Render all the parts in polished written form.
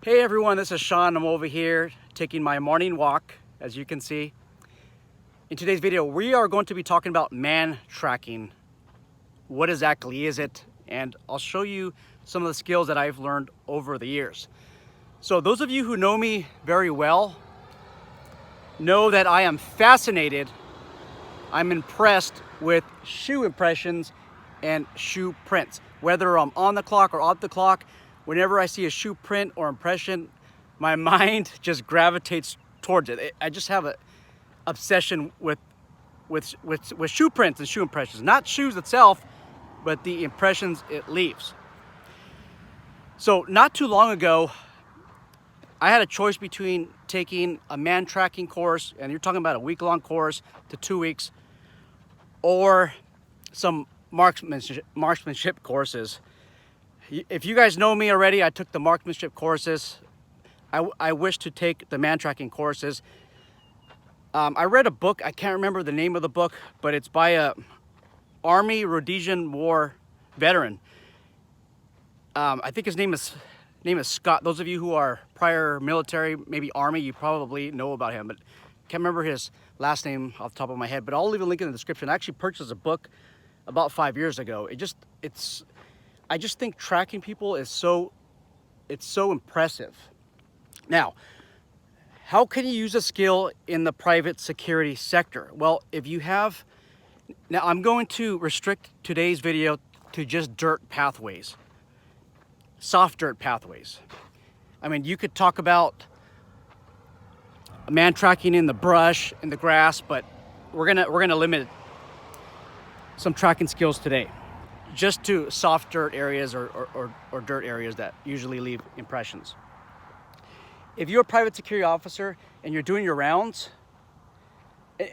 Hey everyone, this is Sean. I'm over here taking my morning walk, as you can see. In today's video, we are going to be talking about man tracking. What exactly is it? And I'll show you some of the skills that I've learned over the years. So those of you who know me very well know that I am fascinated, I'm impressed with shoe impressions and shoe prints. Whether I'm on the clock or off the clock, whenever I see a shoe print or impression, my mind just gravitates towards it. I just have an obsession with shoe prints and shoe impressions. Not shoes itself, but the impressions it leaves. So not too long ago, I had a choice between taking a man tracking course, and you're talking about a week-long course to 2 weeks, or some marksmanship courses. If you guys know me already, I took the marksmanship courses. I wish to take the man tracking courses. I read a book, I can't remember the name of the book, but it's by a Army Rhodesian War veteran. I think his name is Scott. Those of you who are prior military, maybe Army, you probably know about him, but can't remember his last name off the top of my head, but I'll leave a link in the description. I actually purchased a book about 5 years ago. I just think tracking people is so impressive. Now, how can you use a skill in the private security sector? Well, now I'm going to restrict today's video to just dirt pathways, soft dirt pathways. I mean, you could talk about man tracking in the brush, in the grass, but we're gonna limit some tracking skills today just to soft dirt areas or dirt areas that usually leave impressions. If you're a private security officer and you're doing your rounds,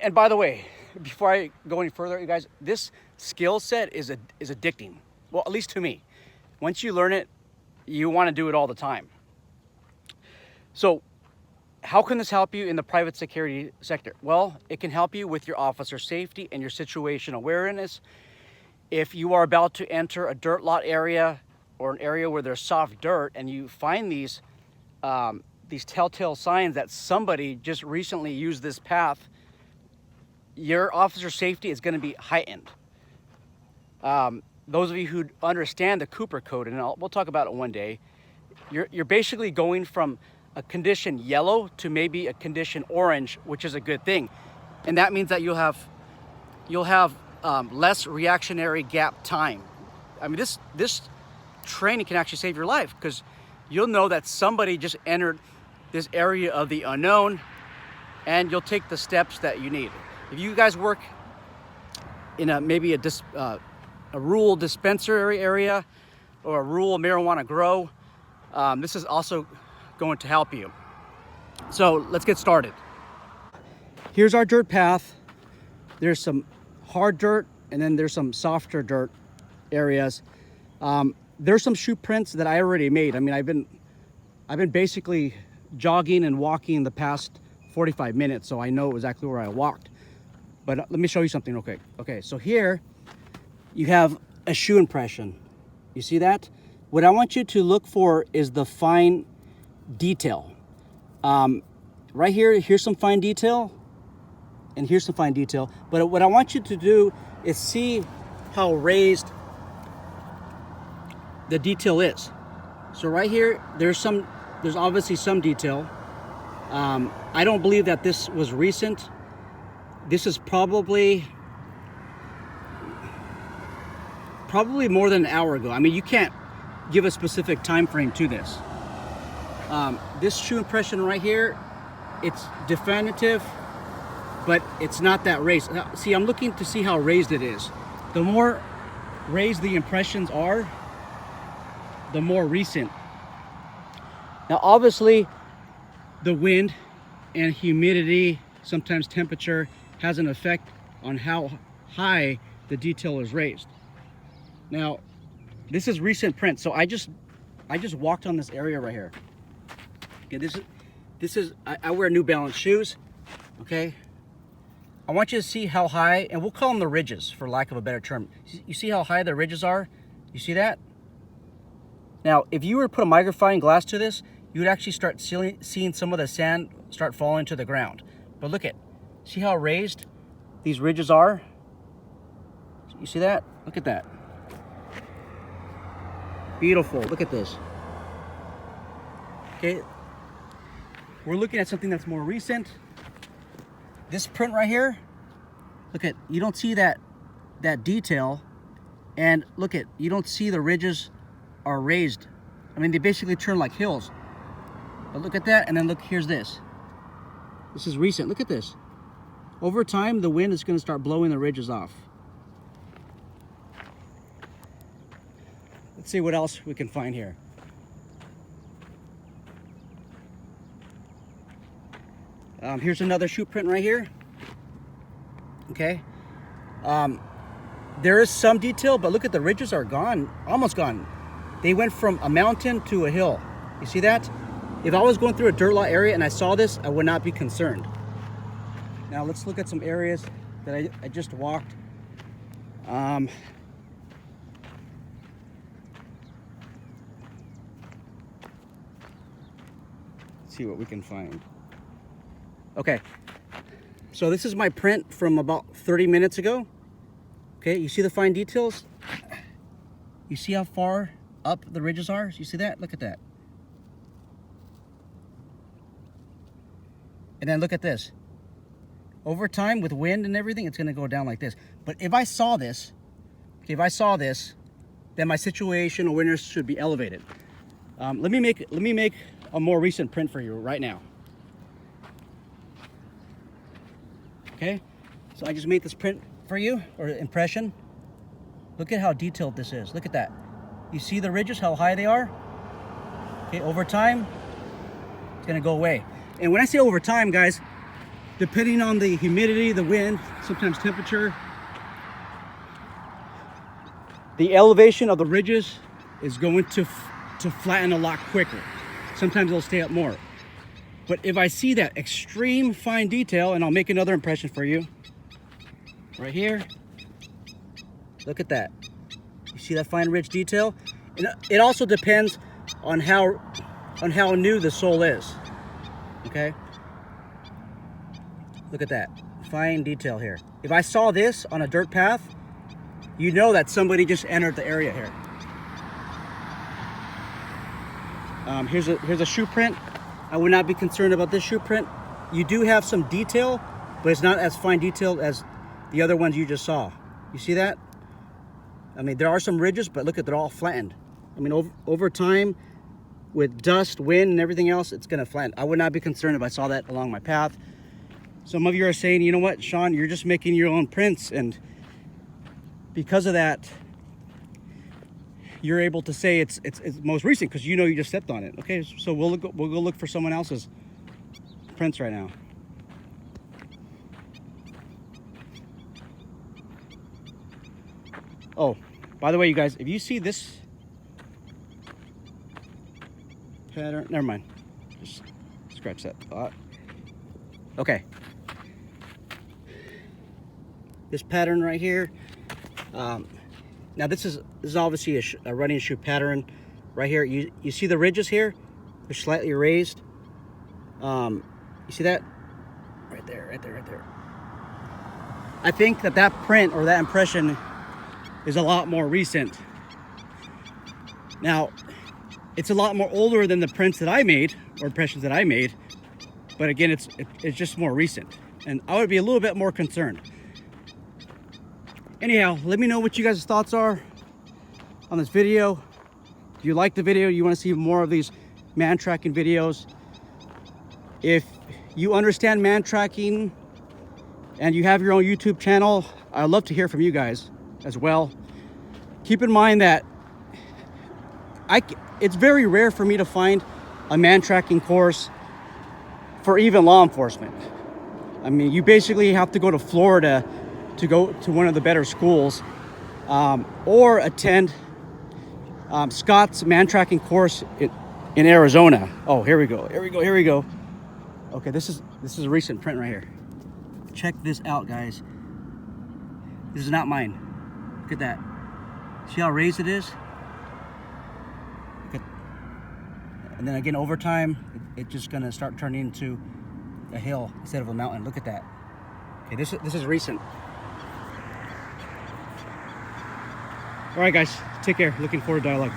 and by the way, before I go any further, you guys, this skill set is addicting. Well, at least to me. Once you learn it, you want to do it all the time. So how can this help you in the private security sector? Well, it can help you with your officer safety and your situation awareness. If you are about to enter a dirt lot area or an area where there's soft dirt and you find these telltale signs that somebody just recently used this path, your officer safety is going to be heightened. Those of you who understand the Cooper Code, and we'll talk about it one day, you're basically going from a condition yellow to maybe a condition orange, which is a good thing. And that means that you'll have less reactionary gap time. I mean, this training can actually save your life, because you'll know that somebody just entered this area of the unknown, and you'll take the steps that you need. If you guys work in maybe a rural dispensary area or a rural marijuana grow, this is also going to help you. So let's get started. Here's our dirt path. There's some hard dirt, and then there's some softer dirt areas. There's some shoe prints that I already made. I mean, I've been basically jogging and walking the past 45 minutes, so I know exactly where I walked. But let me show you something real quick. Okay, so here you have a shoe impression. You see that? What I want you to look for is the fine detail. Right here, here's some fine detail, and here's some fine detail. But what I want you to do is see how raised the detail is. So right here, there's obviously some detail. I don't believe that this was recent. This is probably more than an hour ago. I mean, you can't give a specific time frame to this. This shoe impression right here, it's definitive, but it's not that raised. Now, see, I'm looking to see how raised it is. The more raised the impressions are, the more recent. Now, obviously, the wind and humidity, sometimes temperature, has an effect on how high the detail is raised. Now, this is recent print, so I just walked on this area right here. Okay, I wear New Balance shoes. Okay, I want you to see how high, and we'll call them the ridges for lack of a better term. You see how high the ridges are? You see that? Now, if you were to put a magnifying glass to this, you would actually start seeing some of the sand start falling to the ground. But look at, see how raised these ridges are? You see that? Look at that. Beautiful, look at this. Okay, we're looking at something that's more recent. This print right here, look at, you don't see that detail, and look at, you don't see the ridges are raised. I mean, they basically turn like hills. But look at that, and then look, here's this. This is recent, look at this. Over time, the wind is gonna start blowing the ridges off. Let's see what else we can find here. Here's another shoe print right here. Okay. There is some detail, but look at the ridges are gone, almost gone. They went from a mountain to a hill. You see that? If I was going through a dirt lot area and I saw this, I would not be concerned. Now let's look at some areas that I just walked. Let's see what we can find. Okay, so this is my print from about 30 minutes ago. Okay, you see the fine details? You see how far up the ridges are? You see that? Look at that. And then look at this. Over time, with wind and everything, it's gonna go down like this. But if I saw this, okay, then my situational awareness should be elevated. Let me make a more recent print for you right now. Okay, so I just made this print for you, or impression. Look at how detailed this is. Look at that. You see the ridges, how high they are? Okay, over time, it's gonna go away. And when I say over time, guys, depending on the humidity, the wind, sometimes temperature, the elevation of the ridges is going to flatten a lot quicker. Sometimes they'll stay up more. But if I see that extreme fine detail, and I'll make another impression for you, right here, look at that. You see that fine ridge detail? And it also depends on how new the sole is, okay? Look at that, fine detail here. If I saw this on a dirt path, you know that somebody just entered the area here. Here's a shoe print. I would not be concerned about this shoe print. You do have some detail, but it's not as fine detailed as the other ones you just saw. You see that? I mean, there are some ridges, but look at, they're all flattened. I mean, over time, with dust, wind, and everything else, it's gonna flatten. I would not be concerned if I saw that along my path. Some of you are saying, you know what, Sean, you're just making your own prints, and because of that, you're able to say it's most recent because you know you just stepped on it. Okay, so we'll go look for someone else's prints right now. Oh, by the way, you guys, if you see this pattern, never mind, just scratch that thought. Okay, this pattern right here. Now this is obviously a running shoe pattern right here. You see the ridges here? They're slightly raised. You see that? Right there, right there, right there. I think that print or that impression is a lot more recent. Now, it's a lot more older than the prints that I made or impressions that I made. But again, it's just more recent. And I would be a little bit more concerned. Anyhow, let me know what you guys' thoughts are on this video. Do you like the video? You want to see more of these man tracking videos? If you understand man tracking and you have your own YouTube channel, I'd love to hear from you guys as well. Keep in mind that it's very rare for me to find a man tracking course for even law enforcement. I mean, you basically have to go to Florida to go to one of the better schools, or attend Scott's man tracking course in Arizona. Oh, here we go. Okay, this is a recent print right here. Check this out, guys. This is not mine. Look at that. See how raised it is? Look at, And then again, over time, it's just gonna start turning into a hill instead of a mountain. Look at that. Okay, this is recent. All right, guys, take care. Looking forward to dialogue.